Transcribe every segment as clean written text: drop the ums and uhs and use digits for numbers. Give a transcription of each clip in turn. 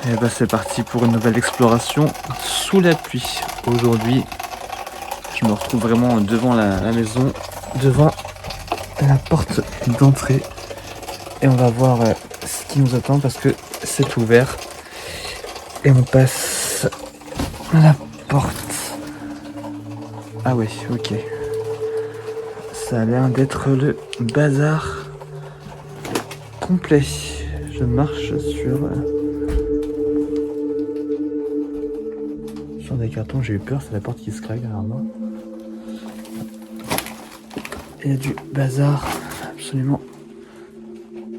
Et bah c'est parti pour une nouvelle exploration sous la pluie. Aujourd'hui, je me retrouve vraiment devant la maison, devant la porte d'entrée. Et on va voir ce qui nous attend parce que c'est ouvert. Et on passe la porte. Ah ouais, ok. Ça a l'air d'être le bazar complet. Je marche sur des cartons, j'ai eu peur, c'est la porte qui se craque derrière moi. Il y a du bazar absolument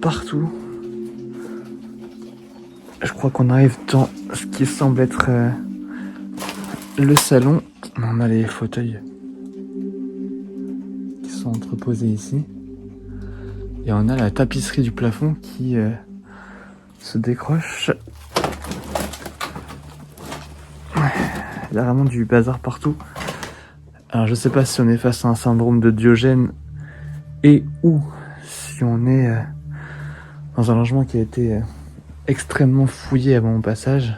partout. Je crois qu'on arrive dans ce qui semble être le salon. On a les fauteuils qui sont entreposés ici. Et on a la tapisserie du plafond qui se décroche. Il y a vraiment du bazar partout. Alors je sais pas si on est face à un syndrome de Diogène et ou si on est dans un logement qui a été extrêmement fouillé avant mon passage.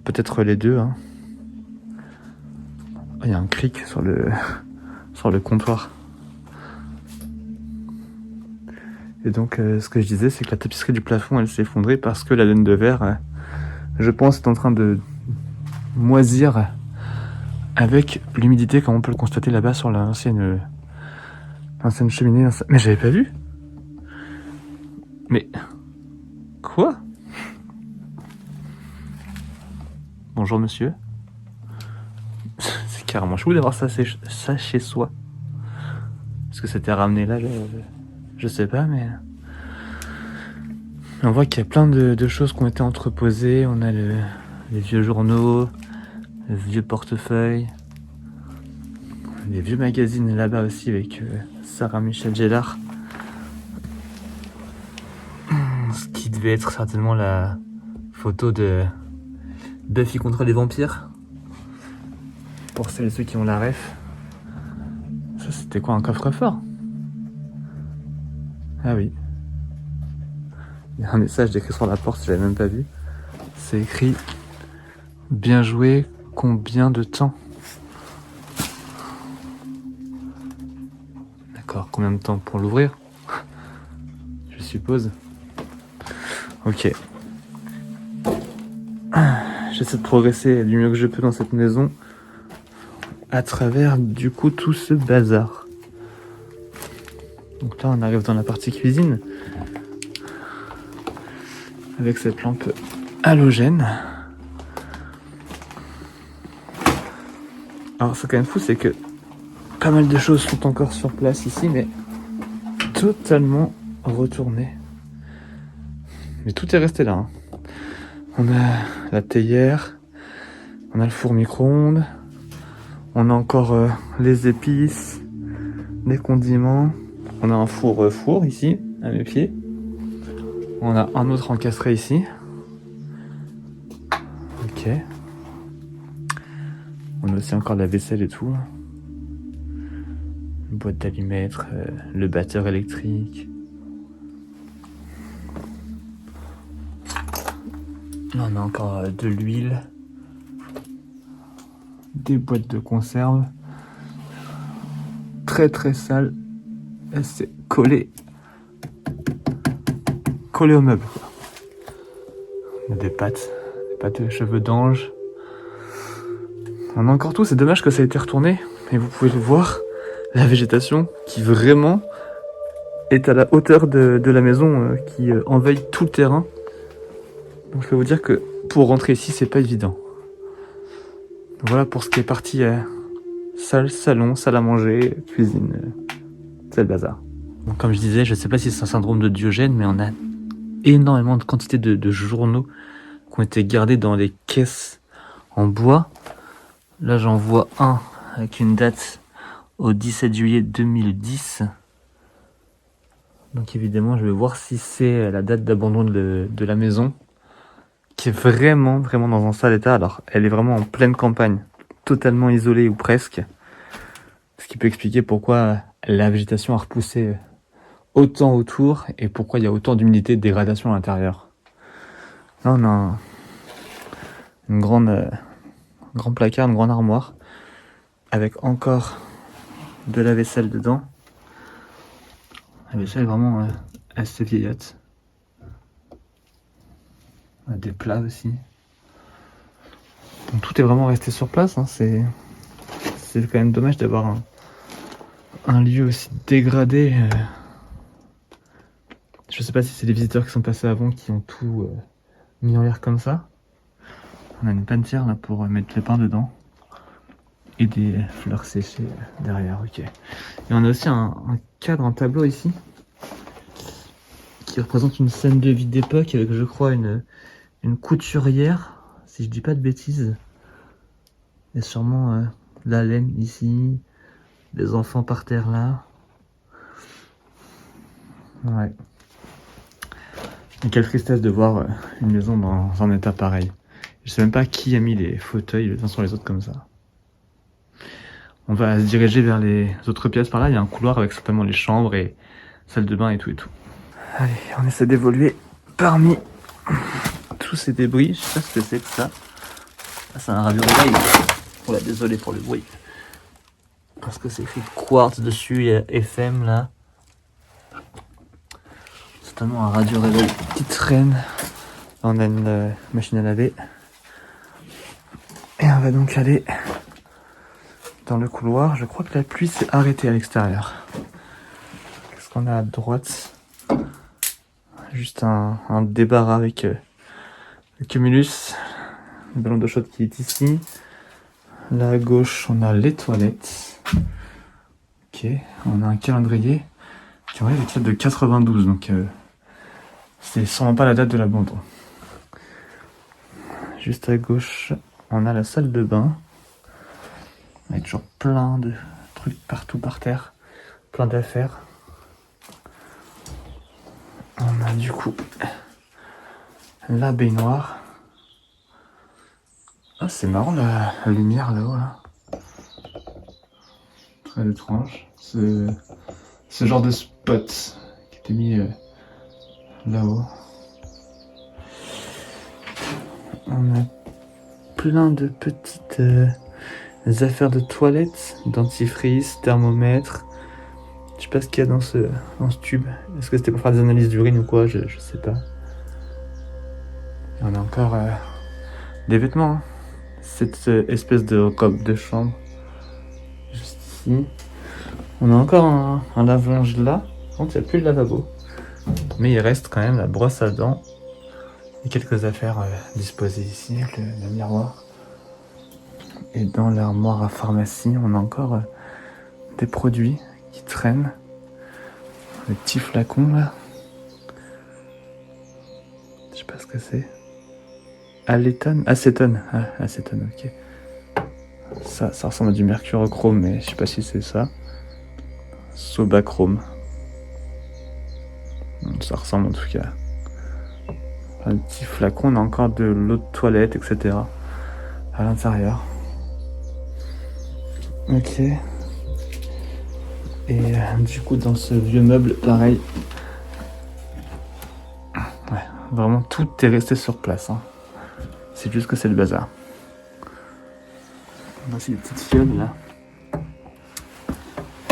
Peut-être les deux. Hein. Oh, il y a un cric sur le comptoir. Et donc ce que je disais, c'est que la tapisserie du plafond elle s'est effondrée parce que la laine de verre, je pense, est en train de moisir avec l'humidité, comme on peut le constater là-bas sur l'ancienne cheminée. Mais j'avais pas vu. Mais quoi? Bonjour monsieur. C'est carrément chou d'avoir ça chez soi. Est-ce que c'était ramené là? Je sais pas, mais on voit qu'il y a plein de choses qui ont été entreposées. On a les vieux journaux, les vieux portefeuilles, les vieux magazines là-bas aussi avec Sarah Michelle Gellar. Ce qui devait être certainement la photo de Buffy contre les vampires. Pour celles et ceux qui ont la ref. Ça c'était quoi, un coffre-fort? Ah oui. Il y a un message écrit sur la porte, je l'avais même pas vu. C'est écrit « Bien joué, combien de temps ?» D'accord, combien de temps pour l'ouvrir? Je suppose. Ok. J'essaie de progresser du mieux que je peux dans cette maison à travers du coup tout ce bazar. Donc là on arrive dans la partie cuisine avec cette lampe halogène. Alors c'est quand même fou, c'est que pas mal de choses sont encore sur place ici, mais totalement retournées. Mais tout est resté là. Hein. On a la théière, on a le four micro-ondes, on a encore les épices, les condiments, on a un four ici, à mes pieds. On a un autre encastré ici. Ok. On a aussi encore la vaisselle et tout. Une boîte d'allumettes, le batteur électrique. Là on a encore de l'huile. Des boîtes de conserve. Très très sale. Et c'est collé au meuble. On a des pâtes de cheveux d'ange. On a encore tout, c'est dommage que ça ait été retourné. Mais vous pouvez le voir, la végétation qui vraiment est à la hauteur de la maison, qui envahit tout le terrain. Donc je peux vous dire que pour rentrer ici, c'est pas évident. Donc voilà pour ce qui est parti salle, salon, salle à manger, cuisine, c'est le bazar. Donc comme je disais, je sais pas si c'est un syndrome de Diogène, mais on a énormément de quantité de journaux qui ont été gardés dans les caisses en bois. Là j'en vois un avec une date au 17 juillet 2010. Donc évidemment je vais voir si c'est la date d'abandon de la maison, qui est vraiment dans un sale état. Alors elle est vraiment en pleine campagne, totalement isolée ou presque. Ce qui peut expliquer pourquoi la végétation a repoussé autant autour et pourquoi il y a autant d'humidité et de dégradation à l'intérieur. Là, on a une grand placard, une grande armoire, avec encore de la vaisselle dedans. La vaisselle est vraiment assez vieillotte. On a des plats aussi. Donc tout est vraiment resté sur place. Hein. C'est quand même dommage d'avoir un lieu aussi dégradé. Je sais pas si c'est les visiteurs qui sont passés avant qui ont tout mis en l'air comme ça. On a une panetière là pour mettre le pain dedans. Et des fleurs séchées derrière, ok. Et on a aussi un cadre, un tableau ici, qui représente une scène de vie d'époque avec, je crois, une couturière, si je dis pas de bêtises. Il y a sûrement de la laine ici, des enfants par terre là. Ouais. Et quelle tristesse de voir une maison dans un état pareil. Je sais même pas qui a mis les fauteuils les uns sur les autres comme ça. On va se diriger vers les autres pièces par là. Il y a un couloir avec certainement les chambres et salle de bain et tout et tout. Allez, on essaie d'évoluer parmi tous ces débris. Je sais pas ce que c'est que ça. Ah, c'est un radio réveil. Voilà, désolé pour le bruit. Parce que c'est écrit quartz dessus, il y a FM là. C'est tellement un radio réveil qui traîne. Là, on a une machine à laver. Et on va donc aller dans le couloir. Je crois que la pluie s'est arrêtée à l'extérieur. Qu'est-ce qu'on a à droite? Juste un débarras avec le cumulus, le ballon d'eau chaude qui est ici. Là à gauche, on a les toilettes. Ok, on a un calendrier qui aurait date de 92, donc c'est sûrement pas la date de l'abandon. Juste à gauche, on a la salle de bain. Avec toujours plein de trucs partout par terre, plein d'affaires. On a du coup la baignoire. Ah, c'est marrant la lumière là-haut là. Très étrange. Ce genre de spot qui était mis là-haut. On a plein de petites affaires de toilette, dentifrice, thermomètre. Je sais pas ce qu'il y a dans ce tube. Est-ce que c'était pour faire des analyses d'urine ou quoi? Je sais pas. Et on a encore des vêtements. Hein. Cette espèce de robe de chambre. Juste ici. On a encore un lave-linge là. Par contre, il n'y a plus de lavabo. Mais il reste quand même la brosse à dents. Et quelques affaires disposées ici. Le miroir. Et dans l'armoire à pharmacie, on a encore des produits qui traînent. Les petits flacons là. Je sais pas ce que c'est. Acétone. Ah, acétone, ok. Ça ressemble à du mercurochrome, mais je sais pas si c'est ça. Sobachrome. Ça ressemble en tout cas. Un petit flacon, on a encore de l'eau de toilette, etc. à l'intérieur. Ok. Et du coup, dans ce vieux meuble, pareil. Ouais, vraiment tout est resté sur place. Hein. C'est juste que c'est le bazar. On a aussi des petites fioles là.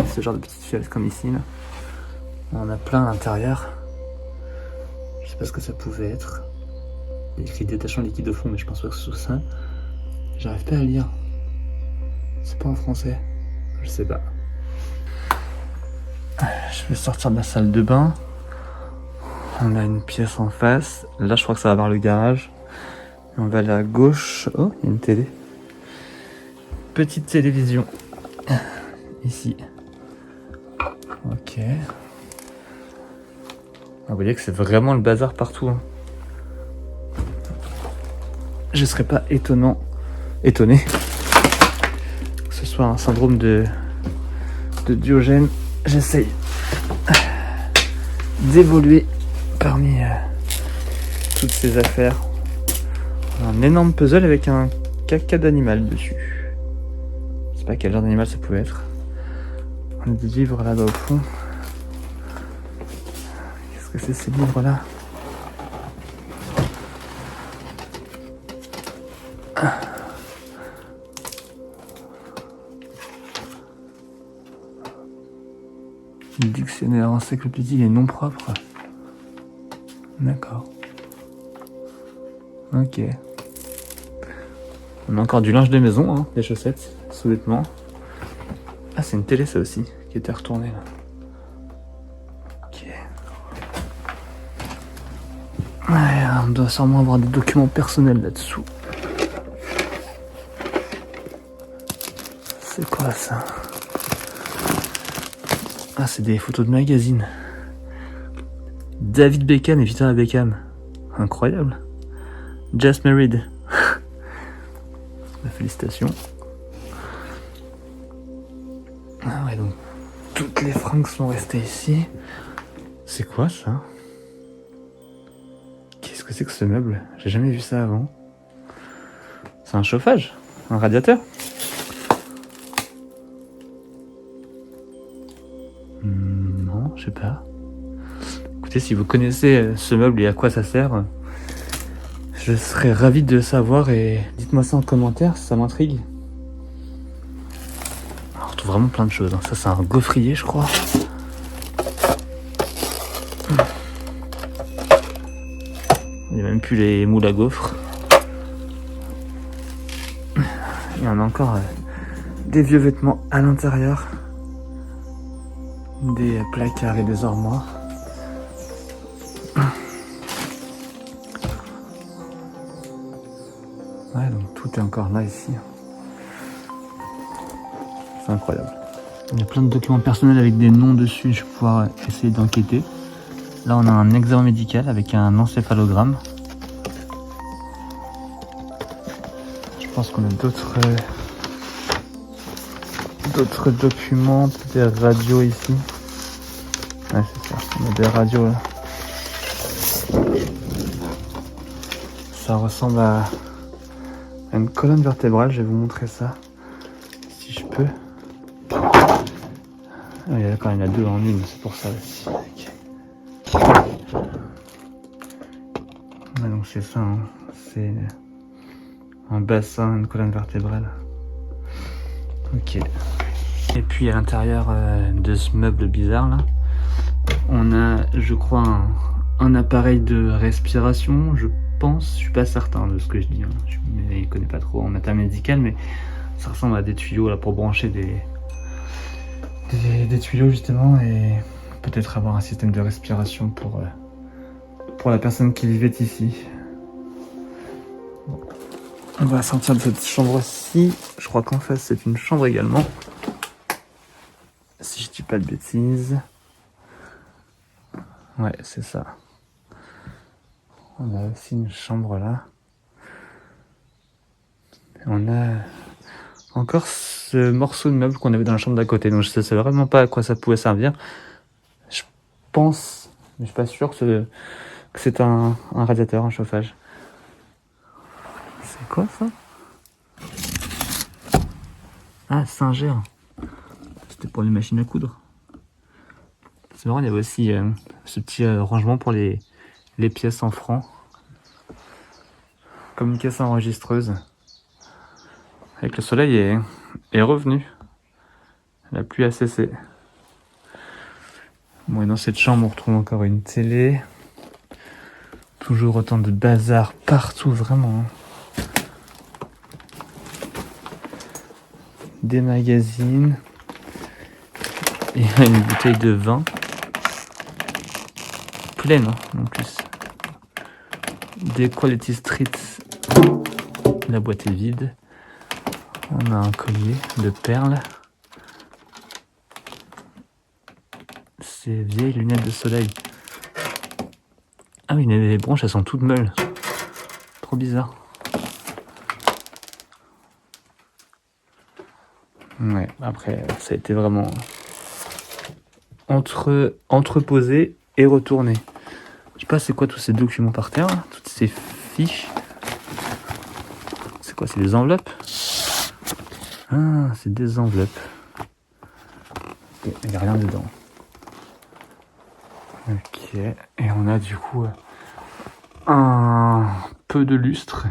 Ce genre de petites fioles comme ici là. On en a plein à l'intérieur. Je sais pas ce que ça pouvait être. Il y a écrit détachant liquide au fond, mais je pense pas que ce soit ça. J'arrive pas à lire. C'est pas en français. Je sais pas. Je vais sortir de la salle de bain. On a une pièce en face. Là, je crois que ça va avoir le garage. On va aller à gauche. Oh, il y a une télé. Petite télévision. Ici. Ok. Vous voyez que c'est vraiment le bazar partout. Hein. Je serais pas étonné que ce soit un syndrome de Diogène. J'essaye d'évoluer parmi toutes ces affaires. Un énorme puzzle avec un caca d'animal dessus. Je sais pas quel genre d'animal ça pouvait être. On a des livres là-bas au fond. Qu'est-ce que c'est ces livres là? Dictionnaire encyclopédique et non propre. D'accord. Ok. On a encore du linge de maison, hein, des chaussettes, sous-vêtements. Ah, c'est une télé ça aussi, qui était retournée là. Ok. Ouais, on doit sûrement avoir des documents personnels là-dessous. C'est quoi ça? Ah, c'est des photos de magazines. David Beckham et Victoria Beckham. Incroyable. Just married. Félicitations. Ah ouais, donc toutes les fringues sont restées ici. C'est quoi ça? Qu'est-ce que c'est que ce meuble? J'ai jamais vu ça avant. C'est un chauffage? Un radiateur? Non, je sais pas. Écoutez, si vous connaissez ce meuble et à quoi ça sert, je serais ravi de le savoir et dites-moi ça en commentaire, ça m'intrigue. On retrouve vraiment plein de choses. Ça, c'est un gaufrier, je crois. Il n'y a même plus les moules à gaufres. Il y en a encore des vieux vêtements à l'intérieur. Des placards et des armoires. Ouais, donc tout est encore là ici. C'est incroyable. Il y a plein de documents personnels avec des noms dessus. Je vais pouvoir essayer d'enquêter. Là, on a un examen médical avec un encéphalogramme. Je pense qu'on a d'autres documents, des radios ici. Ouais, c'est ça. On a des radios là. Ça ressemble à une colonne vertébrale. Je vais vous montrer ça, si je peux. Ah, d'accord, il y en a deux en une, c'est pour ça aussi. Ouais, donc c'est ça, hein. C'est un bassin, une colonne vertébrale. Ok. Et puis à l'intérieur de ce meuble bizarre là, on a, je crois, un appareil de respiration, je pense, je suis pas certain de ce que je dis, hein. Je ne connais pas trop en matériel médical, mais ça ressemble à des tuyaux là pour brancher des tuyaux justement et peut-être avoir un système de respiration pour la personne qui vivait ici. Bon. On va sortir de cette chambre-ci. Je crois qu'en face c'est une chambre également. Si je dis pas de bêtises. Ouais, c'est ça. On a aussi une chambre là. On a encore ce morceau de meuble qu'on avait dans la chambre d'à côté. Donc je sais vraiment pas à quoi ça pouvait servir. Je pense, mais je suis pas sûr que c'est un radiateur, un chauffage. C'est quoi ça? Ah, Singer. C'était pour les machines à coudre. C'est marrant, il y avait aussi ce petit rangement pour les pièces en francs. Comme une caisse enregistreuse. Avec le soleil est revenu. La pluie a cessé. Bon, et dans cette chambre, on retrouve encore une télé. Toujours autant de bazar partout, vraiment. Des magazines. Et une bouteille de vin. Pleine, hein, en plus. Des Quality Street. La boîte est vide. On a un collier de perles. Ces vieilles lunettes de soleil. Ah oui, les branches, elles sont toutes molles. Trop bizarre. Ouais, après, ça a été vraiment entreposé et retourné. Je sais pas c'est quoi tous ces documents par terre, là, toutes ces fiches. C'est quoi, c'est des enveloppes? Ah, c'est des enveloppes. Il n'y a rien dedans. Ok, et on a du coup un peu de lustre.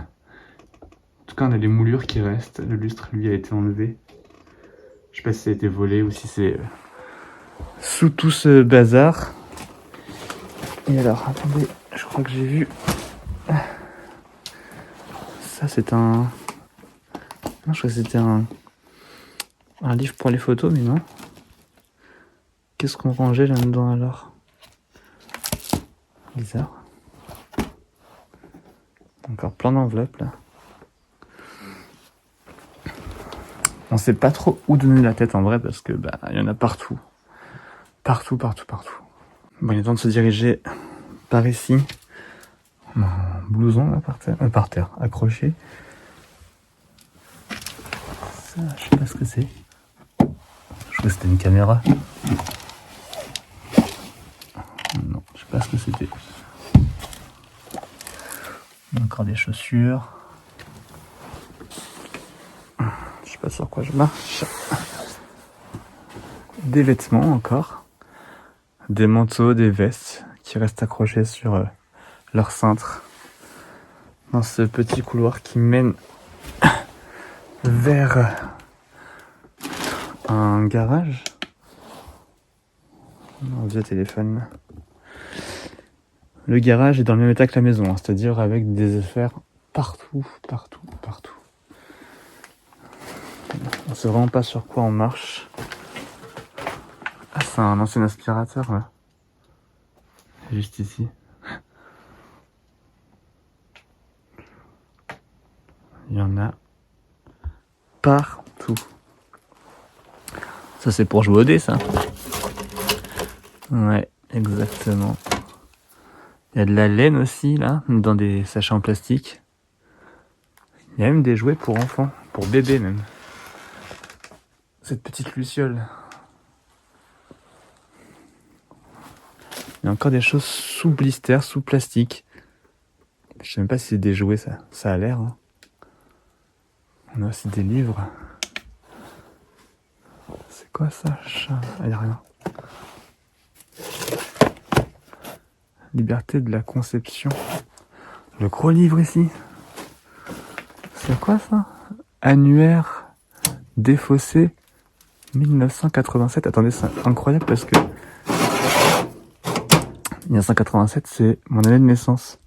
tout cas, on a les moulures qui restent. Le lustre, lui, a été enlevé. Je sais pas si ça a été volé ou si c'est sous tout ce bazar. Et alors, attendez, je crois que j'ai vu... Ça, c'est un... Non, je crois que c'était un livre pour les photos, mais non. Qu'est-ce qu'on rangeait là-dedans alors? Bizarre. Encore plein d'enveloppes là. On sait pas trop où donner la tête en vrai parce que il y en a partout. Partout. Bon, il est temps de se diriger par ici. On a un blouson là par terre, accroché. Ça, je sais pas ce que c'est. Je crois que c'était une caméra. Non, je sais pas ce que c'était. Encore des chaussures. Je sais pas sur quoi je marche. Des vêtements encore. Des manteaux, des vestes qui restent accrochés sur leur cintre. Dans ce petit couloir qui mène vers un garage. Un vieux téléphone. Le garage est dans le même état que la maison, hein, c'est-à-dire avec des affaires partout. On sait vraiment pas sur quoi on marche. Ah, c'est un ancien aspirateur là. Juste ici. Il y en a partout. Ça c'est pour jouer au dé, ça. Ouais, exactement. Il y a de la laine aussi là, dans des sachets en plastique. Il y a même des jouets pour enfants, pour bébés même. Cette petite luciole. Il y a encore des choses sous blister, sous plastique. Je sais même pas si c'est des jouets, ça a l'air. Hein. On a aussi des livres. C'est quoi ça? Il n'y a rien. Liberté de la conception. Le gros livre ici. C'est quoi ça? Annuaire défaussé 1987. Attendez, c'est incroyable parce que 1987, c'est mon année de naissance.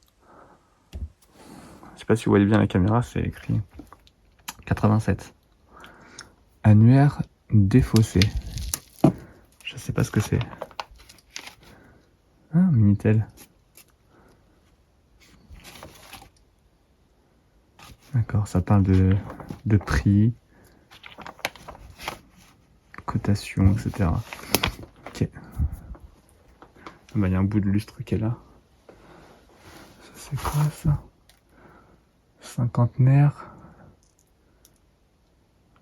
Je sais pas si vous voyez bien la caméra, c'est écrit 87. Annuaire défaussé. Je sais pas ce que c'est. Ah, Minitel. D'accord, ça parle de prix, cotation, etc. Ok. Il y a un bout de lustre qui est là. Ça c'est quoi ça? Cinquantenaire.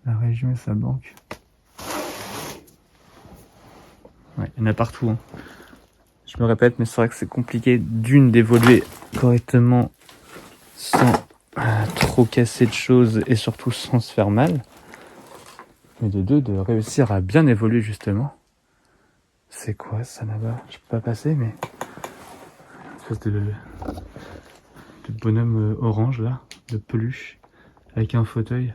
La région et sa banque. Ouais, il y en a partout. Hein. Je me répète, mais c'est vrai que c'est compliqué d'évoluer correctement sans trop casser de choses et surtout sans se faire mal. Mais de deux, de réussir à bien évoluer justement. C'est quoi ça là-bas? Je peux pas passer, mais... Une espèce de bonhomme orange là, de peluche, avec un fauteuil.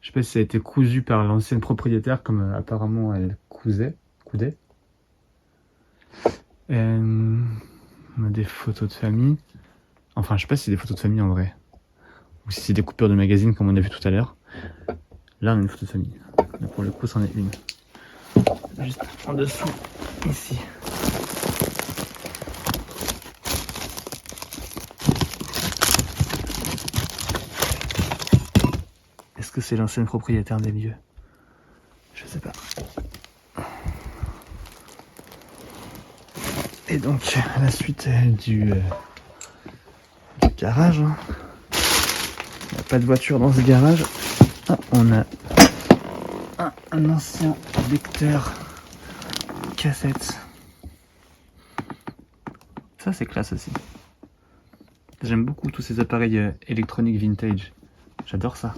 Je sais pas si ça a été cousu par l'ancienne propriétaire, comme apparemment elle coudait. On a des photos de famille. Enfin, je sais pas si c'est des photos de famille en vrai. Ou si c'est des coupures de magazines comme on a vu tout à l'heure. Là, on a une photo de famille. Mais pour le coup, c'en est une. Juste en dessous, ici. Est-ce que c'est l'ancienne propriétaire des lieux? Je sais pas. Et donc, à la suite du garage, hein. Il n'y a pas de voiture dans ce garage. Ah, on a un ancien lecteur cassette. Ça, c'est classe aussi. J'aime beaucoup tous ces appareils électroniques vintage. J'adore ça.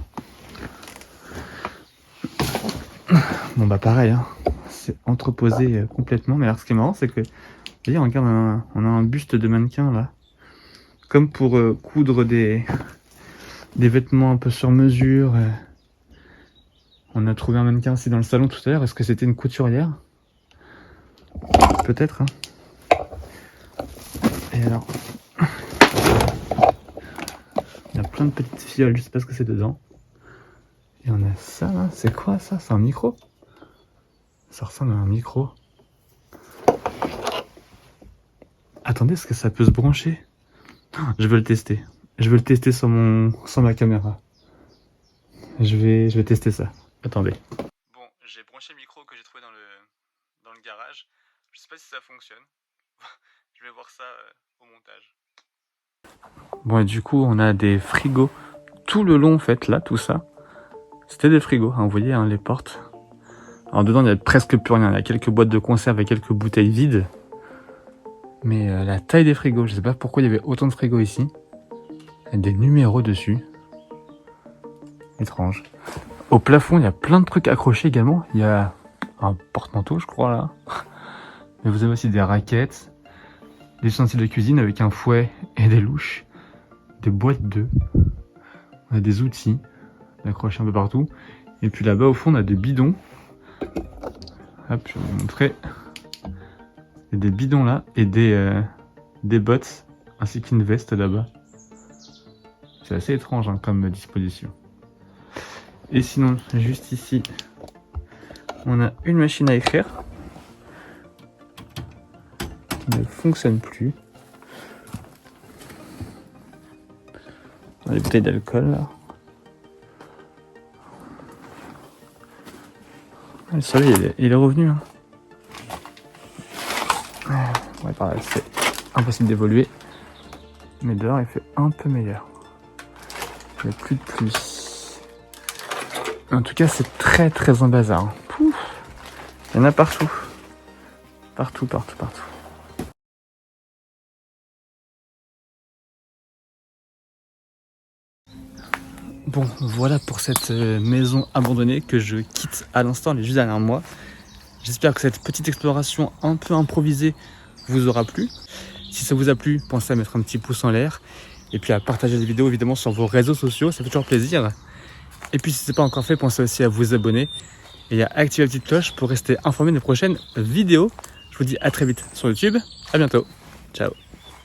Bon bah pareil, hein. C'est entreposé complètement. Mais alors ce qui est marrant, c'est que, vous voyez, regarde, on a un buste de mannequin là. Comme pour coudre des des vêtements un peu sur mesure. On a trouvé un mannequin aussi dans le salon tout à l'heure. Est-ce que c'était une couturière? Peut-être, hein. Et alors, il y a plein de petites fioles, je sais pas ce que c'est dedans. Et on a ça là, c'est quoi ça? C'est un micro? Ça ressemble à un micro. Attendez, est-ce que ça peut se brancher? Je veux le tester. Je veux le tester sur ma caméra. Je vais tester ça. Attendez. Bon, j'ai branché le micro que j'ai trouvé dans le garage. Je sais pas si ça fonctionne. Je vais voir ça au montage. Bon, et du coup, on a des frigos tout le long, en fait, là, tout ça. C'était des frigos, hein, vous voyez, hein, les portes. Alors dedans, il n'y a presque plus rien. Il y a quelques boîtes de conserve et quelques bouteilles vides. Mais la taille des frigos, je sais pas pourquoi il y avait autant de frigos ici. Il y a des numéros dessus. Étrange. Au plafond, il y a plein de trucs accrochés également. Il y a un porte-manteau, je crois, là. Mais vous avez aussi des raquettes, des ustensiles de cuisine avec un fouet et des louches, des boîtes d'œufs. On a des outils accrochés un peu partout. Et puis là-bas, au fond, on a des bidons. Hop, je vais vous montrer. Il y a des bidons là et des bottes, ainsi qu'une veste là-bas. C'est assez étrange hein, comme disposition. Et sinon, juste ici, on a une machine à écrire qui ne fonctionne plus. On a des bouteilles d'alcool là. Le soleil il est revenu. Hein. Ouais, par là, c'est impossible d'évoluer. Mais dehors, il fait un peu meilleur. Il n'y a plus de pluie. En tout cas, c'est très très un bazar. Hein. Pouf. Il y en a partout. Partout. Bon, voilà pour cette maison abandonnée que je quitte à l'instant, elle est juste derrière moi. J'espère que cette petite exploration un peu improvisée vous aura plu. Si ça vous a plu, pensez à mettre un petit pouce en l'air. Et puis à partager la vidéo évidemment sur vos réseaux sociaux, ça fait toujours plaisir. Et puis si ce n'est pas encore fait, pensez aussi à vous abonner et à activer la petite cloche pour rester informé des prochaines vidéos. Je vous dis à très vite sur YouTube. À bientôt. Ciao.